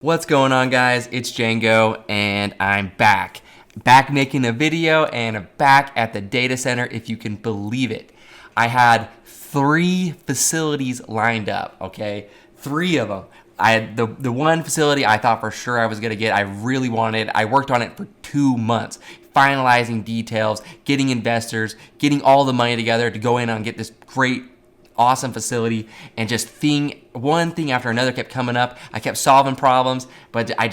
What's going on, guys? It's Django and I'm back making a video and back at the data center, if you can believe it. I had 3 facilities lined up, okay? 3 of them. I had the one facility I thought for sure I was gonna get. I really wanted. I worked on it for 2 months, finalizing details, getting investors, getting all the money together to go in and get this great, awesome facility, and just one thing after another kept coming up. I kept solving problems, but I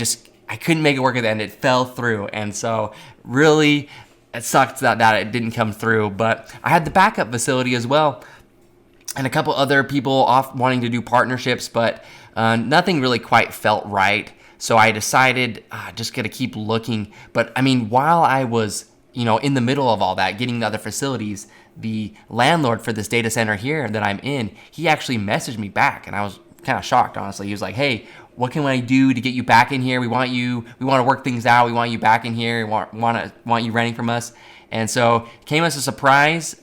couldn't make it work at the end. It fell through, and so really it sucked that it didn't come through. But I had the backup facility as well, and a couple other people off wanting to do partnerships, but nothing really quite felt right. So I decided just gonna keep looking. But I mean, while I was in the middle of all that, getting the other facilities, the landlord for this data center here that I'm in, he actually messaged me back, and I was kind of shocked, honestly. He was like, "Hey, what can I do to get you back in here? We want to work things out. We want you back in here. We want you renting from us." And so it came as a surprise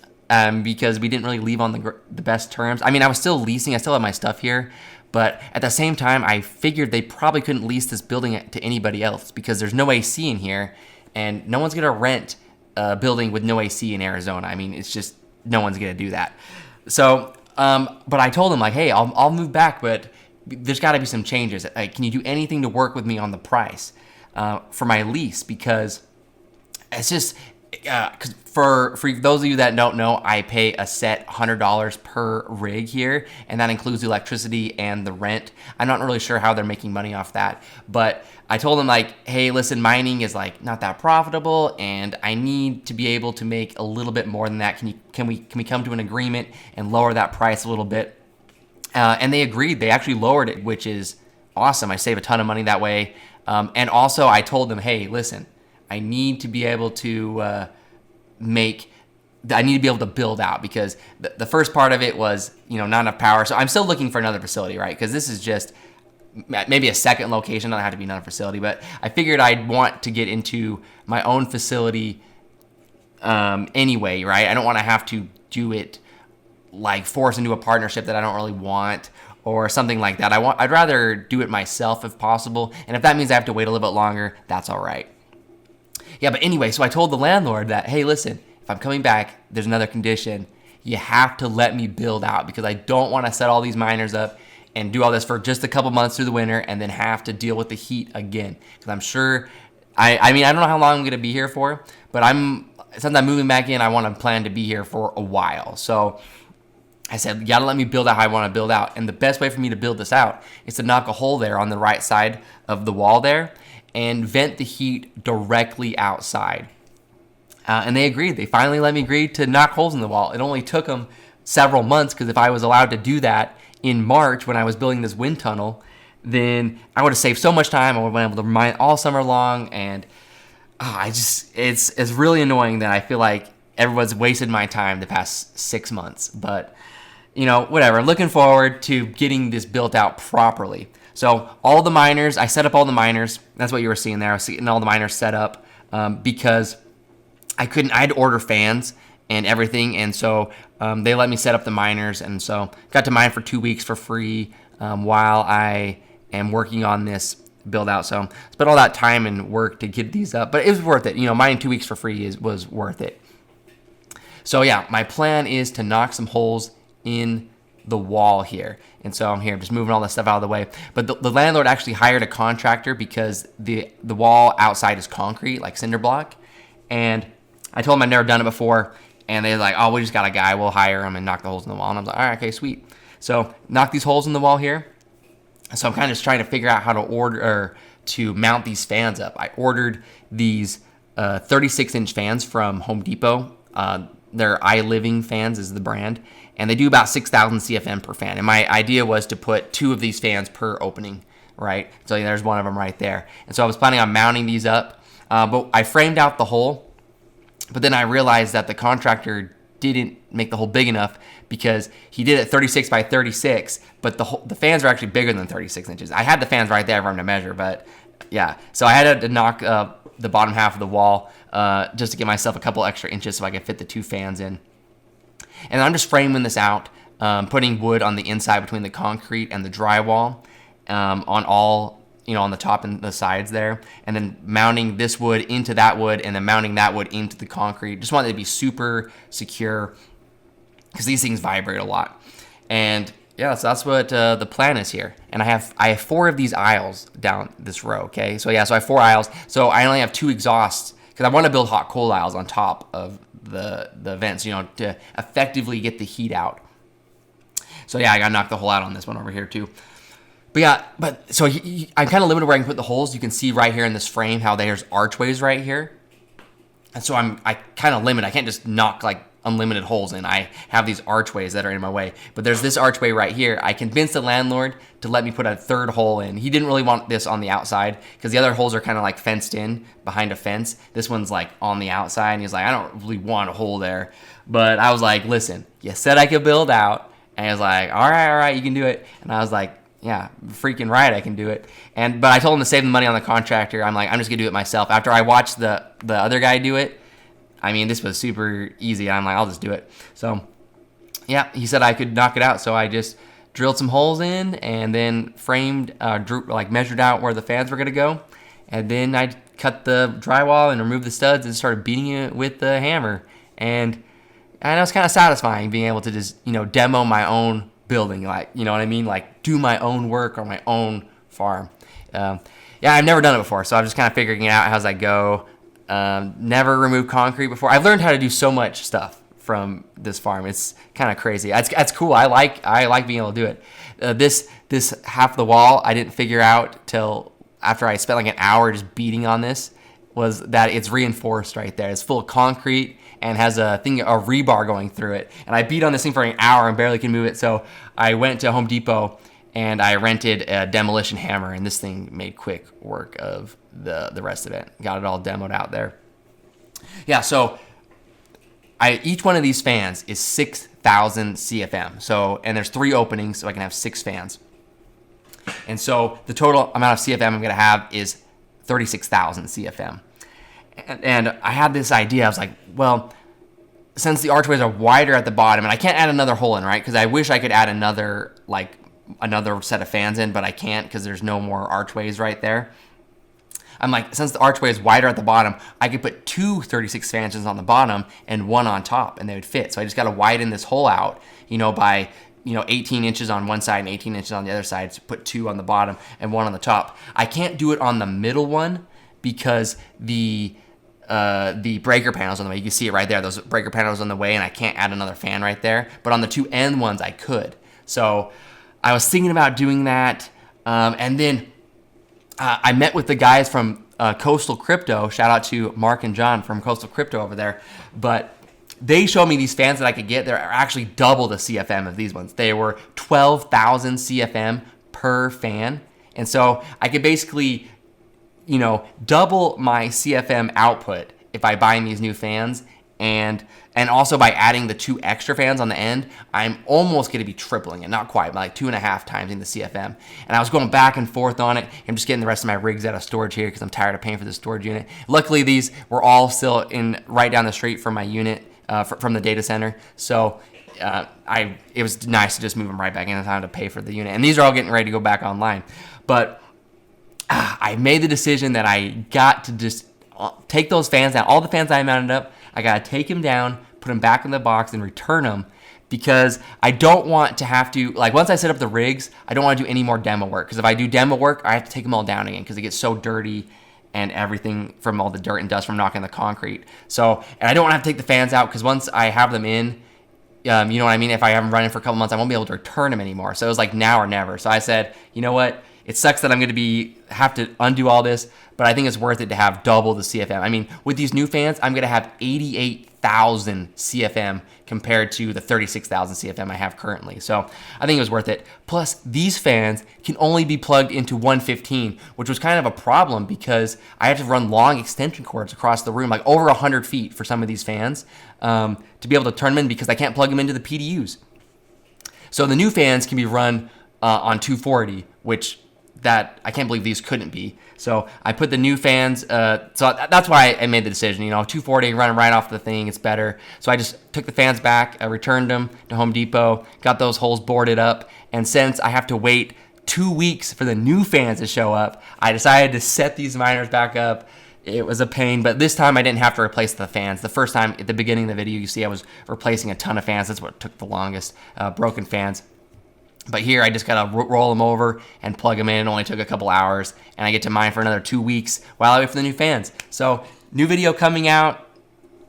because we didn't really leave on the best terms. I mean, I was still leasing. I still have my stuff here. But at the same time, I figured they probably couldn't lease this building to anybody else because there's no AC in here, and no one's going to rent a building with no AC in Arizona. I mean, it's just, no one's going to do that. So, but I told him, like, hey, I'll move back, but there's got to be some changes. Like, can you do anything to work with me on the price for my lease? Because it's just, because for those of you that don't know, I pay a set $100 per rig here, and that includes the electricity and the rent. I'm not really sure how they're making money off that, but I told them, like, hey, listen, mining is like not that profitable, and I need to be able to make a little bit more than that. Can we come to an agreement and lower that price a little bit? And they agreed. They actually lowered it, which is awesome. I save a ton of money that way. And also, I told them, hey, listen, I need to be able to I need to be able to build out, because the first part of it was, not enough power. So I'm still looking for another facility, right? Because this is just maybe a second location. Doesn't have to be another facility, but I figured I'd want to get into my own facility anyway, right? I don't want to have to do it like force into a partnership that I don't really want, or something like that. I'd rather do it myself if possible, and if that means I have to wait a little bit longer, that's all right. Yeah, but anyway, so I told the landlord that, hey, listen, if I'm coming back, there's another condition. You have to let me build out, because I don't want to set all these miners up and do all this for just a couple months through the winter and then have to deal with the heat again. Because I'm sure, I mean, I don't know how long I'm going to be here for, but since I'm moving back in, I want to plan to be here for a while. So I said, you gotta let me build out how I want to build out. And the best way for me to build this out is to knock a hole there on the right side of the wall there and vent the heat directly outside. And they agreed. They finally let me agree to knock holes in the wall. It only took them several months, because if I was allowed to do that in March when I was building this wind tunnel, then I would have saved so much time. I would have been able to mine all summer long, and it's really annoying that I feel like everyone's wasted my time the past 6 months. But whatever. I'm looking forward to getting this built out properly. So all the miners, I set up all the miners. That's what you were seeing there. I was getting all the miners set up because I had to order fans and everything. And so they let me set up the miners. And so got to mine for 2 weeks for free while I am working on this build out. So spent all that time and work to get these up, but it was worth it. Mining 2 weeks for free was worth it. So yeah, my plan is to knock some holes in the wall here. And so I'm here just moving all this stuff out of the way. But the landlord actually hired a contractor, because the wall outside is concrete, like cinder block. And I told him I'd never done it before. And they're like, oh, we just got a guy. We'll hire him and knock the holes in the wall. And I was like, all right, okay, sweet. So knock these holes in the wall here. So I'm kind of just trying to figure out how to mount these fans up. I ordered these 36-inch fans from Home Depot. Their iLiving fans is the brand, and they do about 6,000 CFM per fan. And my idea was to put 2 of these fans per opening, right? So there's one of them right there. And so I was planning on mounting these up, but I framed out the hole. But then I realized that the contractor didn't make the hole big enough, because he did it 36 by 36, but the fans are actually bigger than 36 inches. I had the fans right there for him to measure, but yeah. So I had to knock the bottom half of the wall just to give myself a couple extra inches so I could fit the 2 fans in. And I'm just framing this out, putting wood on the inside between the concrete and the drywall on all on the top and the sides there, and then mounting this wood into that wood, and then mounting that wood into the concrete. Just want it to be super secure because these things vibrate a lot. And yeah, so that's what the plan is here. And I have 4 of these aisles down this row, okay? So I have 4 aisles. So I only have 2 exhausts because I want to build hot cold aisles on top of the vents, to effectively get the heat out. So yeah, I got to knock the hole out on this one over here too. But yeah, so I'm kind of limited where I can put the holes. You can see right here in this frame how there's archways right here. And so I kind of limit. I can't just knock like unlimited holes in. I have these archways that are in my way. But there's this archway right here. I convinced the landlord to let me put a 3rd hole in. He didn't really want this on the outside because the other holes are kind of like fenced in behind a fence. This one's like on the outside, and he's like, I don't really want a hole there. But I was like, listen, you said I could build out. And he was like, all right, you can do it. And I was like, yeah, freaking right, I can do it. But I told him to save the money on the contractor. I'm like, I'm just gonna do it myself. After I watched the other guy do it, I mean, this was super easy. I'm like, I'll just do it. So yeah, he said I could knock it out. So I just drilled some holes in and then framed, measured out where the fans were gonna go. And then I cut the drywall and removed the studs and started beating it with the hammer. And it was kind of satisfying being able to just, demo my own building, like, you know what I mean? Like do my own work on my own farm. Yeah, I've never done it before. So I'm just kind of figuring it out as I go. Never removed concrete before. I've learned how to do so much stuff from this farm. It's kind of crazy. That's cool. I like being able to do it. This half of the wall I didn't figure out till after I spent like an hour just beating on this, was that it's reinforced right there. It's full of concrete and has a rebar going through it. And I beat on this thing for an hour and barely can move it. So I went to Home Depot and I rented a demolition hammer, and this thing made quick work of the rest of it. Got it all demoed out there. Yeah, so each one of these fans is 6,000 CFM. So, and there's 3 openings, so I can have 6 fans. And so the total amount of CFM I'm gonna have is 36,000 CFM. And I had this idea. I was like, well, since the archways are wider at the bottom, and I can't add another hole in, right? Because I wish I could add another set of fans in, but I can't because there's no more archways right there. I'm like, since the archway is wider at the bottom, I could put 2 36 fans on the bottom and 1 on top, and they would fit. So I just got to widen this hole out, by 18 inches on one side and 18 inches on the other side, to put 2 on the bottom and 1 on the top. I can't do it on the middle one because the breaker panels on the way. You can see it right there. Those breaker panels on the way, and I can't add another fan right there. But on the 2 end ones, I could. So I was thinking about doing that, and then I met with the guys from Coastal Crypto. Shout out to Mark and John from Coastal Crypto over there. But they showed me these fans that I could get. They're actually double the CFM of these ones. They were 12,000 CFM per fan. And so I could basically, double my CFM output if I buy these new fans. And also by adding the 2 extra fans on the end, I'm almost going to be tripling it. Not quite, but like 2.5 times in the CFM. And I was going back and forth on it. I'm just getting the rest of my rigs out of storage here because I'm tired of paying for the storage unit. Luckily, these were all still right down the street from my unit, from the data center. So it was nice to just move them right back in time to pay for the unit. And these are all getting ready to go back online. But I made the decision that I got to just take those fans down. All the fans I mounted up, I got to take them down, put them back in the box, and return them, because I don't want to have to, once I set up the rigs, I don't want to do any more demo work. Because if I do demo work, I have to take them all down again because it gets so dirty and everything from all the dirt and dust from knocking the concrete. So, and I don't want to have to take the fans out because once I have them in, you know what I mean? If I have them running for a couple months, I won't be able to return them anymore. So it was like now or never. So I said, you know what? It sucks that I'm going to have to undo all this, but I think it's worth it to have double the CFM. I mean, with these new fans, I'm going to have 88,000 CFM compared to the 36,000 CFM I have currently. So I think it was worth it. Plus, these fans can only be plugged into 115, which was kind of a problem because I have to run long extension cords across the room, like over 100 feet for some of these fans, to be able to turn them in because I can't plug them into the PDUs. So the new fans can be run on 240, which that I can't believe these couldn't be. So I put the new fans, so that's why I made the decision, 240, running right off the thing, it's better. So I just took the fans back, I returned them to Home Depot, got those holes boarded up, and since I have to wait 2 weeks for the new fans to show up. I decided to set these miners back up. It was a pain, but this time I didn't have to replace the fans. The first time at the beginning of the video, you see I was replacing a ton of fans. That's what took the longest, broken fans. But here I just gotta roll them over and plug them in. It only took a couple hours, and I get to mine for another 2 weeks while I wait for the new fans. So new video coming out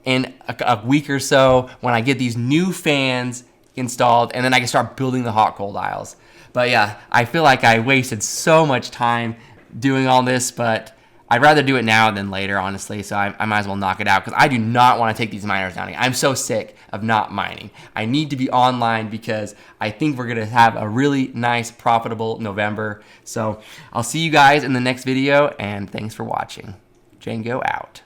in a week or so when I get these new fans installed, and then I can start building the hot cold aisles. But yeah, I feel like I wasted so much time doing all this, but I'd rather do it now than later, honestly, so I might as well knock it out because I do not want to take these miners down again. I'm so sick of not mining. I need to be online because I think we're going to have a really nice, profitable November. So I'll see you guys in the next video, and thanks for watching. Django out.